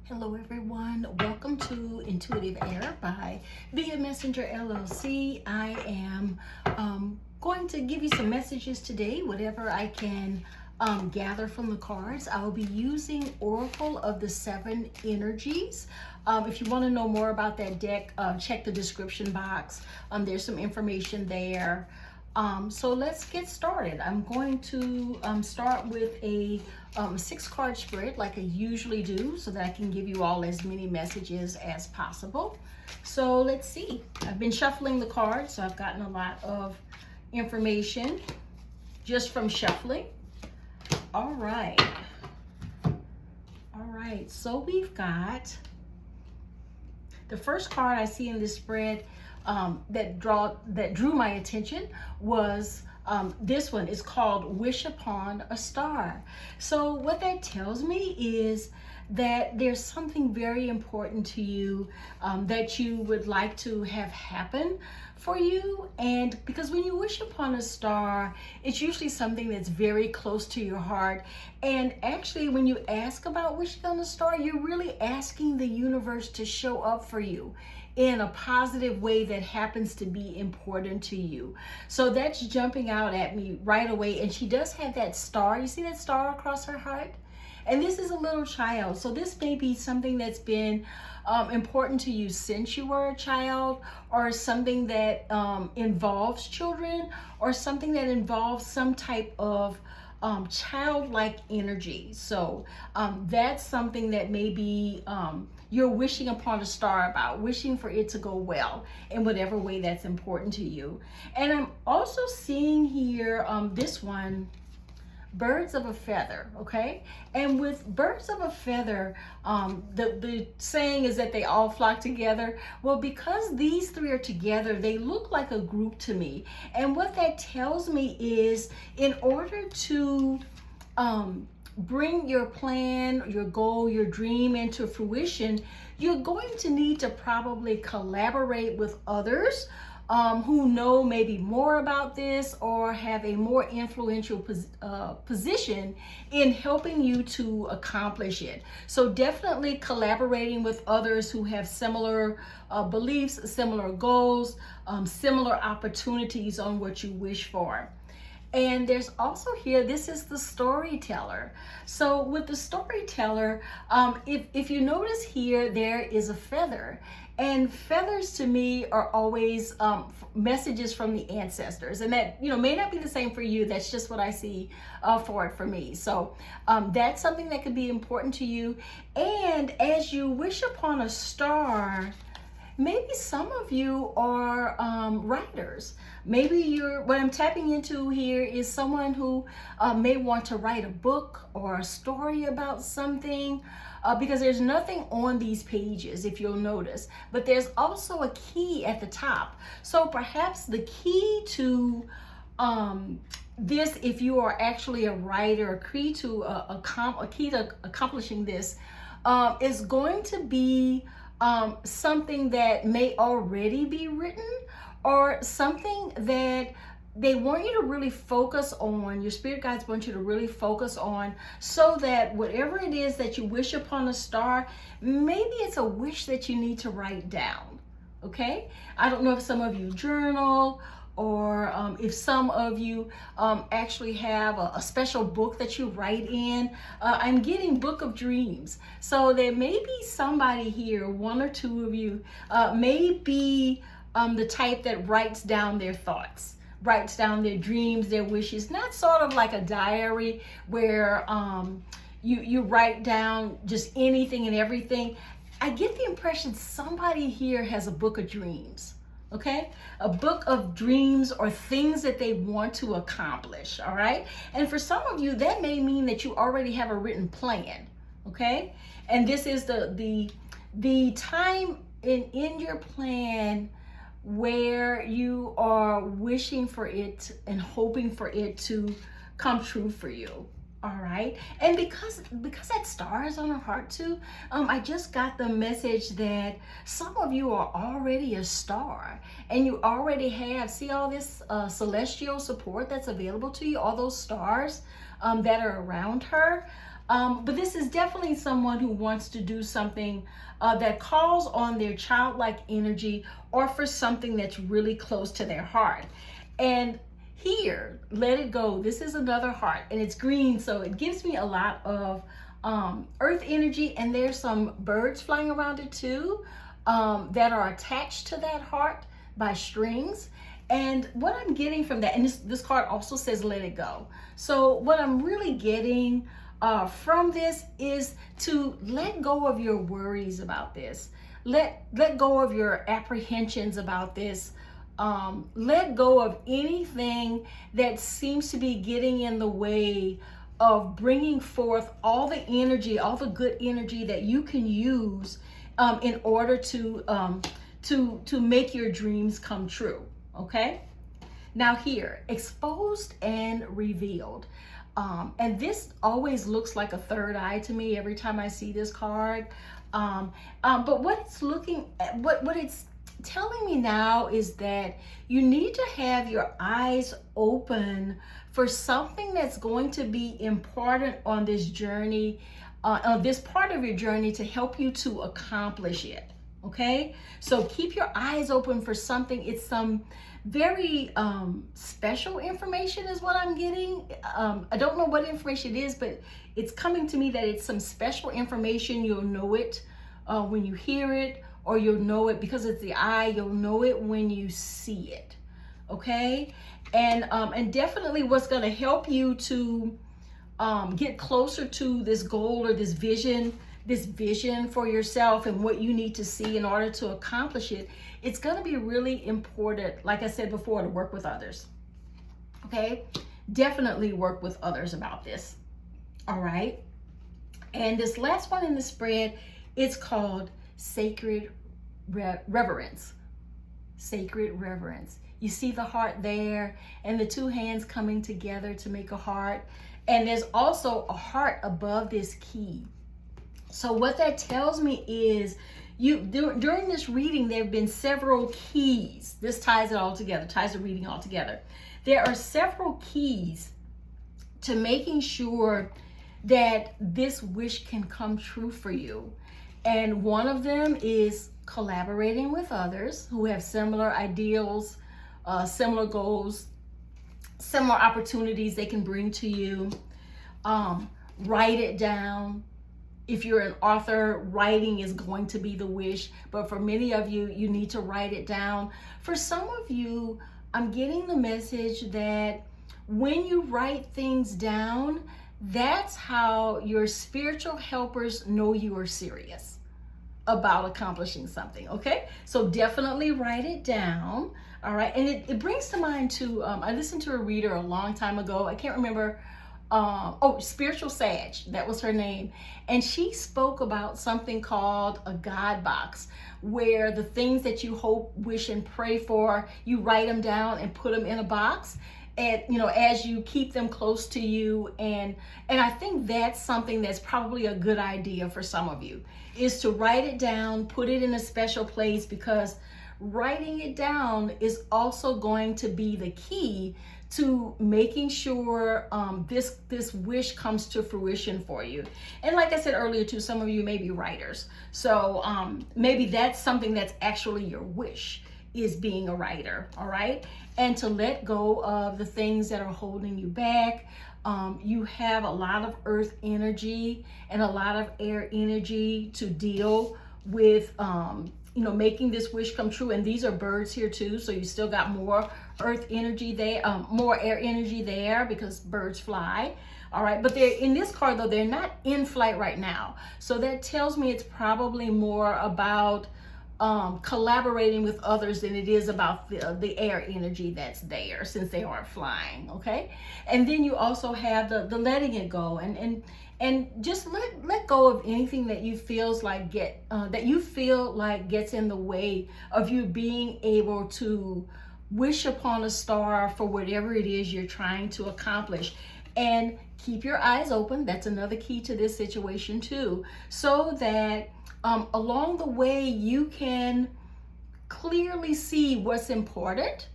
Hello everyone, welcome to Intuitive Air by Via Messenger LLC. I am going to give you some messages today, whatever I can gather from the cards. I will be using Oracle of the Seven Energies. If you want to know more about that deck, check the description box. There's some information there. So let's get started. I'm going to start with a 6-card spread like I usually do so that I can give you all as many messages as possible. So let's see. I've been shuffling the cards, so I've gotten a lot of information just from shuffling. All right. So we've got the first card I see in this spread that drew my attention was this one. Is called Wish Upon a Star. So what that tells me is that there's something very important to you that you would like to have happen for you. And because when you wish upon a star, it's usually something that's very close to your heart. And actually, when you ask about wishing on a star, you're really asking the universe to show up for you in a positive way that happens to be important to you. So that's jumping out at me right away. And she does have that star. You see that star across her heart? And this is a little child. So this may be something that's been important to you since you were a child, or something that involves children, or something that involves some type of childlike energy. So that's something that maybe you're wishing upon a star about, wishing for it to go well in whatever way that's important to you. And I'm also seeing here this one, birds of a feather. Okay, and with birds of a feather, the saying is that they all flock together. Well, because these three are together, they look like a group to me. And what that tells me is, in order to bring your plan, your goal, your dream into fruition, you're going to need to probably collaborate with others who know maybe more about this or have a more influential position in helping you to accomplish it. So definitely collaborating with others who have similar beliefs, similar goals, similar opportunities on what you wish for. And there's also here, this is the storyteller. So with the storyteller, if you notice here, there is a feather. And feathers to me are always messages from the ancestors. And that, may not be the same for you. That's just what I see for me. So that's something that could be important to you. And as you wish upon a star, maybe some of you are writers. Maybe what I'm tapping into here is someone who may want to write a book or a story about something, because there's nothing on these pages, if you'll notice, but there's also a key at the top. So perhaps the key to this, if you are actually a writer, a key to accomplishing this is going to be something that may already be written, or something that they want you to really focus on, your spirit guides want you to really focus on, so that whatever it is that you wish upon a star, maybe it's a wish that you need to write down. Okay? I don't know if some of you journal, or if some of you actually have a special book that you write in. I'm getting Book of Dreams. So there may be somebody here, one or two of you, may be the type that writes down their thoughts, writes down their dreams, their wishes, not sort of like a diary where you write down just anything and everything. I get the impression somebody here has a book of dreams. Okay, a book of dreams or things that they want to accomplish. All right, and for some of you, that may mean that you already have a written plan. Okay, and this is the time in your plan where you are wishing for it and hoping for it to come true for you. All right, and because that star is on her heart too, I just got the message that some of you are already a star, and you already have, see all this celestial support that's available to you, all those stars that are around her. But this is definitely someone who wants to do something that calls on their childlike energy, or for something that's really close to their heart. And here, let it go. This is another heart, and it's green, so it gives me a lot of earth energy, and there's some birds flying around it too, that are attached to that heart by strings. And what I'm getting from that, and this card also says let it go. So what I'm really getting from this is to let go of your worries about this. Let go of your apprehensions about this. Let go of anything that seems to be getting in the way of bringing forth all the energy, all the good energy that you can use in order to make your dreams come true. Okay? Now here, exposed and revealed. And this always looks like a third eye to me every time I see this card. But what it's looking at, what it's telling me now is that you need to have your eyes open for something that's going to be important on this journey, on this part of your journey, to help you to accomplish it. Okay, so keep your eyes open for something. It's some very special information is what I'm getting. I don't know what information it is, but it's coming to me that it's some special information. You'll know it when you hear it, or you'll know it because it's the eye. You'll know it when you see it. Okay, and definitely what's going to help you to get closer to this goal or this vision for yourself and what you need to see in order to accomplish it. It's going to be really important, like I said before, to work with others. Okay, definitely work with others about this. All right, and this last one in the spread, it's called sacred reverence. Sacred reverence. You see the heart there, and the two hands coming together to make a heart, and there's also a heart above this key. So what that tells me is during this reading, there have been several keys. This ties it all together, ties the reading all together. There are several keys to making sure that this wish can come true for you. And one of them is collaborating with others who have similar ideals, similar goals, similar opportunities they can bring to you. Write it down. If you're an author, writing is going to be the wish, but for many of you, you need to write it down. For some of you, I'm getting the message that when you write things down, that's how your spiritual helpers know you are serious about accomplishing something. Okay, so definitely write it down. All right, and it brings to mind too, I listened to a reader a long time ago. I can't remember. Spiritual Sag, that was her name. And she spoke about something called a God box, where the things that you hope, wish, and pray for, you write them down and put them in a box. And, as you keep them close to you. And I think that's something that's probably a good idea for some of you, is to write it down, put it in a special place, because writing it down is also going to be the key to making sure this wish comes to fruition for you. And like I said earlier too, some of you may be writers. So maybe that's something that's actually your wish, is being a writer, all right? And to let go of the things that are holding you back. You have a lot of earth energy and a lot of air energy to deal with, making this wish come true. And these are birds here too, so you still got more earth energy there, more air energy there, because birds fly. All right, but they're in this card though, they're not in flight right now. So that tells me it's probably more about collaborating with others than it is about the air energy that's there, since they aren't flying. Okay, and then you also have the letting it go, and just let go of anything that you feels like gets in the way of you being able to wish upon a star for whatever it is you're trying to accomplish. And keep your eyes open. That's another key to this situation too, so that along the way you can clearly see what's important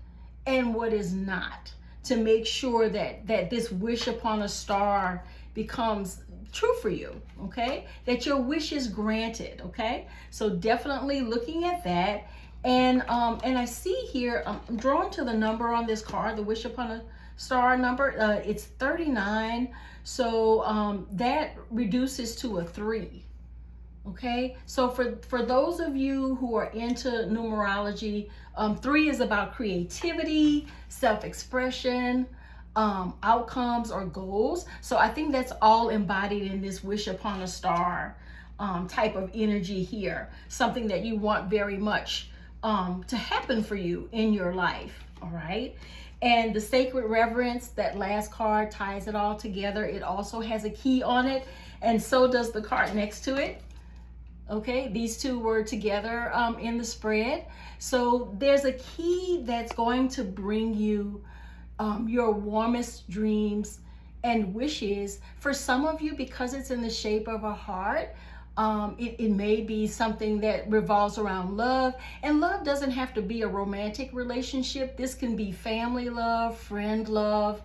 and what is not, to make sure that this wish upon a star true for you, okay? That your wish is granted, okay? So definitely looking at that. And I see here, I'm drawn to the number on this card, the Wish Upon a Star number. It's 39. So that reduces to a 3. Okay, so for those of you who are into numerology, 3 is about creativity, self-expression, outcomes or goals. So I think that's all embodied in this Wish Upon a Star type of energy here, something that you want very much to happen for you in your life. All right. And the Sacred Reverence, that last card, ties it all together. It also has a key on it, and so does the card next to it. Okay, these two were together in the spread. So there's a key that's going to bring you your warmest dreams and wishes. For some of you, because it's in the shape of a heart, it may be something that revolves around love. And love doesn't have to be a romantic relationship. This can be family love, friend love,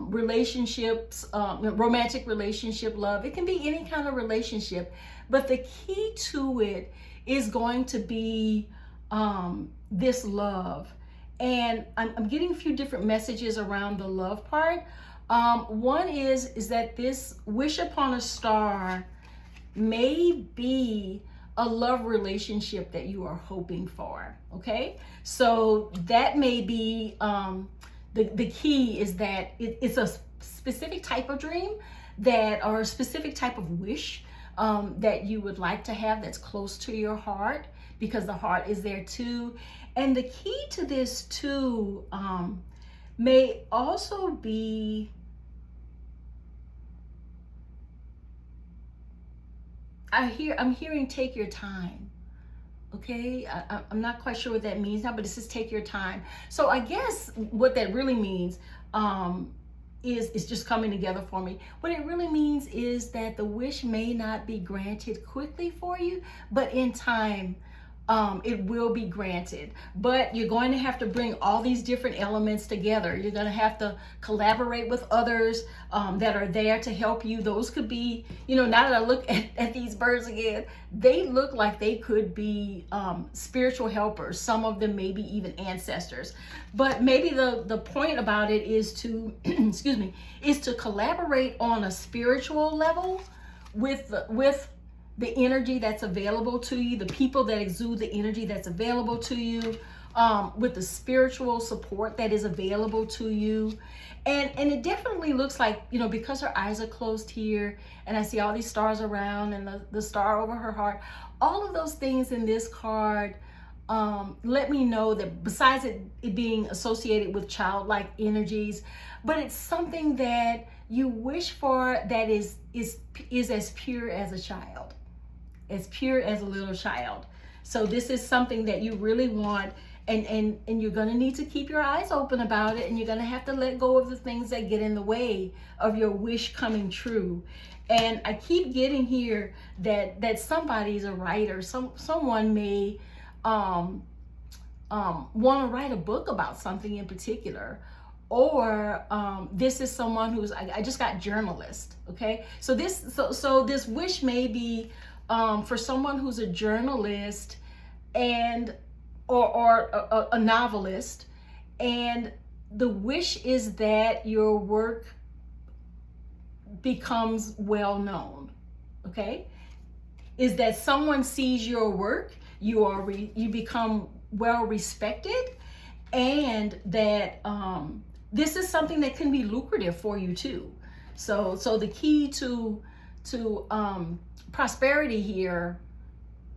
relationships, romantic relationship love. It can be any kind of relationship. But the key to it is going to be this love. And I'm getting a few different messages around the love part. One is that this Wish Upon a Star may be a love relationship that you are hoping for. Okay, so that may be the key is that it's a specific type of dream that, or a specific type of wish that you would like to have that's close to your heart, because the heart is there too. And the key to this too may also be, I'm hearing take your time. Okay, I'm not quite sure what that means now, but it says take your time. So I guess what that really means is just coming together for me. What it really means is that the wish may not be granted quickly for you, but in time, it will be granted. But you're going to have to bring all these different elements together. You're going to have to collaborate with others that are there to help you. Those could be, now that I look at these birds again, they look like they could be spiritual helpers. Some of them maybe even ancestors. But maybe the point about it is to, excuse me, is to collaborate on a spiritual level with the energy that's available to you, the people that exude the energy that's available to you, with the spiritual support that is available to you. And it definitely looks like, because her eyes are closed here, and I see all these stars around and the star over her heart, all of those things in this card let me know that besides it being associated with childlike energies, but it's something that you wish for that is as pure as a child. As pure as a little child. So this is something that you really want, and you're going to need to keep your eyes open about it, and you're going to have to let go of the things that get in the way of your wish coming true. And I keep getting here that somebody's a writer. Someone may want to write a book about something in particular, or this is someone who's, I just got journalist. Okay, so this wish may be for someone who's a journalist and or a novelist, and the wish is that your work becomes well known. Okay, is that someone sees your work, you become well respected, and that this is something that can be lucrative for you too. So the key to prosperity here,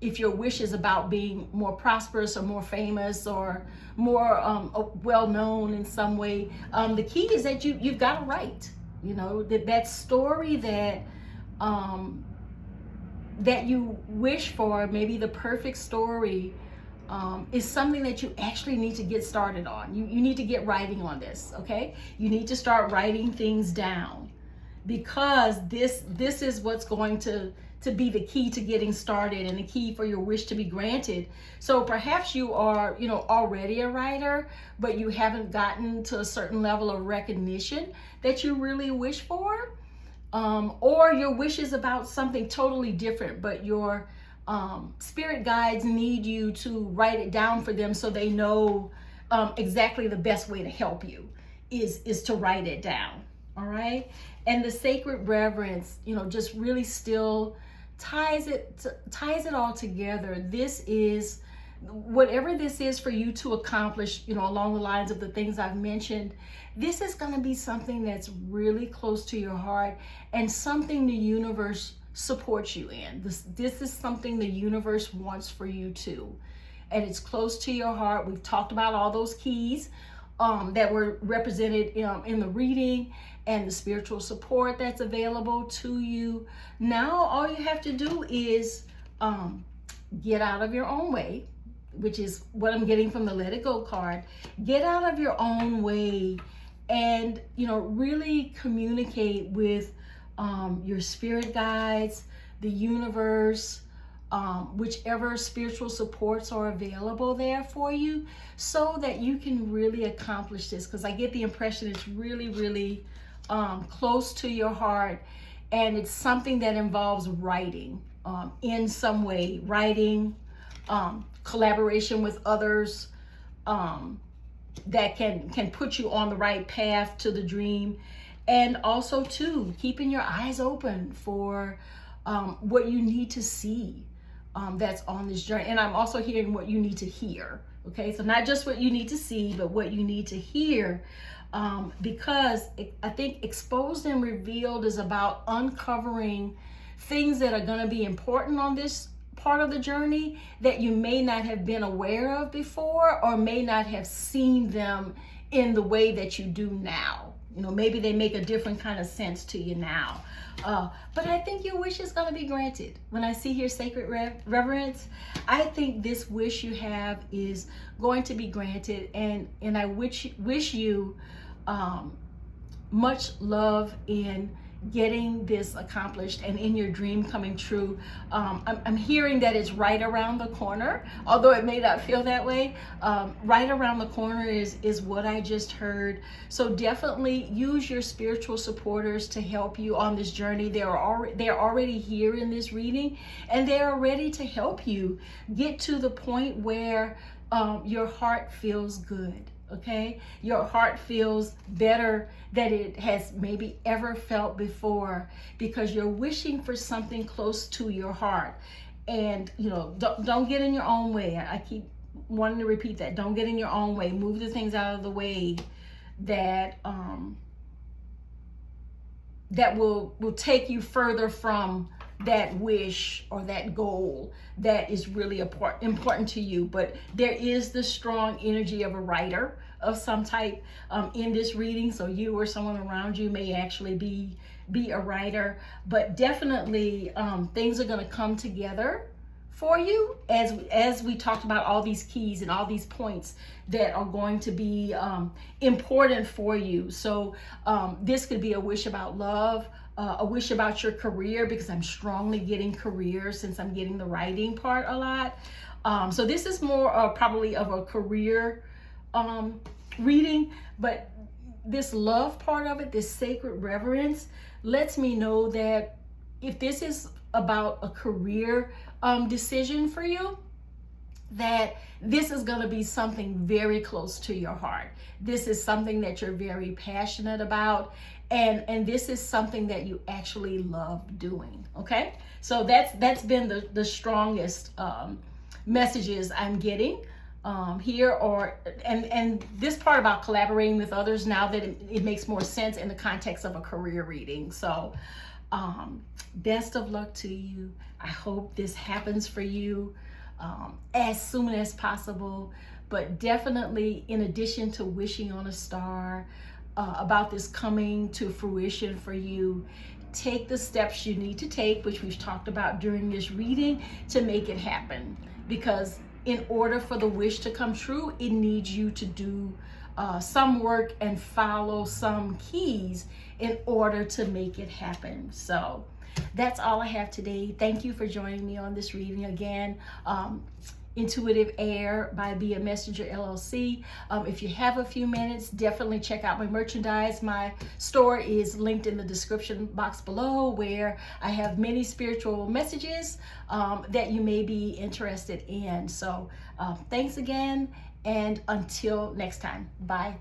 if your wish is about being more prosperous or more famous or more well known in some way, the key is that you've got to write. That story that you wish for, maybe the perfect story, is something that you actually need to get started on. You need to get writing on this. Okay, you need to start writing things down, because this is what's going to be the key to getting started and the key for your wish to be granted. So perhaps you are, already a writer, but you haven't gotten to a certain level of recognition that you really wish for. or your wish is about something totally different, but your spirit guides need you to write it down for them so they know exactly the best way to help you is to write it down. All right. And the sacred reverence, just really still ties it all together. This is whatever this is for you to accomplish, along the lines of the things I've mentioned. This is going to be something that's really close to your heart and something the universe supports you in. This is something the universe wants for you too. And it's close to your heart. We've talked about all those keys that were represented in the reading and the spiritual support that's available to you. Now, all you have to do is get out of your own way, which is what I'm getting from the Let It Go card. Get out of your own way and, really communicate with your spirit guides, the universe, whichever spiritual supports are available there for you, so that you can really accomplish this. Because I get the impression it's really, really close to your heart, and it's something that involves writing in some way, writing, collaboration with others, that can put you on the right path to the dream. And also too, keeping your eyes open for what you need to see that's on this journey. And I'm also hearing what you need to hear. Okay, so not just what you need to see, but what you need to hear, because I think exposed and revealed is about uncovering things that are going to be important on this part of the journey that you may not have been aware of before, or may not have seen them in the way that you do now. Maybe they make a different kind of sense to you now. But I think your wish is going to be granted. When I see here sacred reverence, I think this wish you have is going to be granted. And I wish you much love in getting this accomplished and in your dream coming true. I'm hearing that it's right around the corner, although it may not feel that way. Right around the corner is what I just heard. So definitely use your spiritual supporters to help you on this journey. They're already here in this reading, and they are ready to help you get to the point where your heart feels good. Okay, your heart feels better than it has maybe ever felt before, because you're wishing for something close to your heart. And don't get in your own way. I keep wanting to repeat that. Don't get in your own way. Move the things out of the way that that will take you further from that wish or that goal that is really important to you. But there is the strong energy of a writer of some type in this reading. So you or someone around you may actually be a writer, but definitely things are going to come together for you as we talked about all these keys and all these points that are going to be important for you. So this could be a wish about love, a wish about your career, because I'm strongly getting career since I'm getting the writing part a lot. So this is more probably of a career reading, but this love part of it, this sacred reverence, lets me know that if this is about a career decision for you, that this is going to be something very close to your heart. This is something that you're very passionate about, and this is something that you actually love doing. Okay, so that's been the strongest messages I'm getting here, and this part about collaborating with others, now that it makes more sense in the context of a career reading. So best of luck to you. I hope this happens for you as soon as possible. But definitely, in addition to wishing on a star about this coming to fruition for you, take the steps you need to take, which we've talked about during this reading, to make it happen. Because in order for the wish to come true, it needs you to do some work and follow some keys in order to make it happen. So that's all I have today. Thank you for joining me on this reading again. Intuitive Air by Be a Messenger LLC. If you have a few minutes, definitely check out my merchandise. My store is linked in the description box below, where I have many spiritual messages that you may be interested in. So thanks again, and until next time, bye.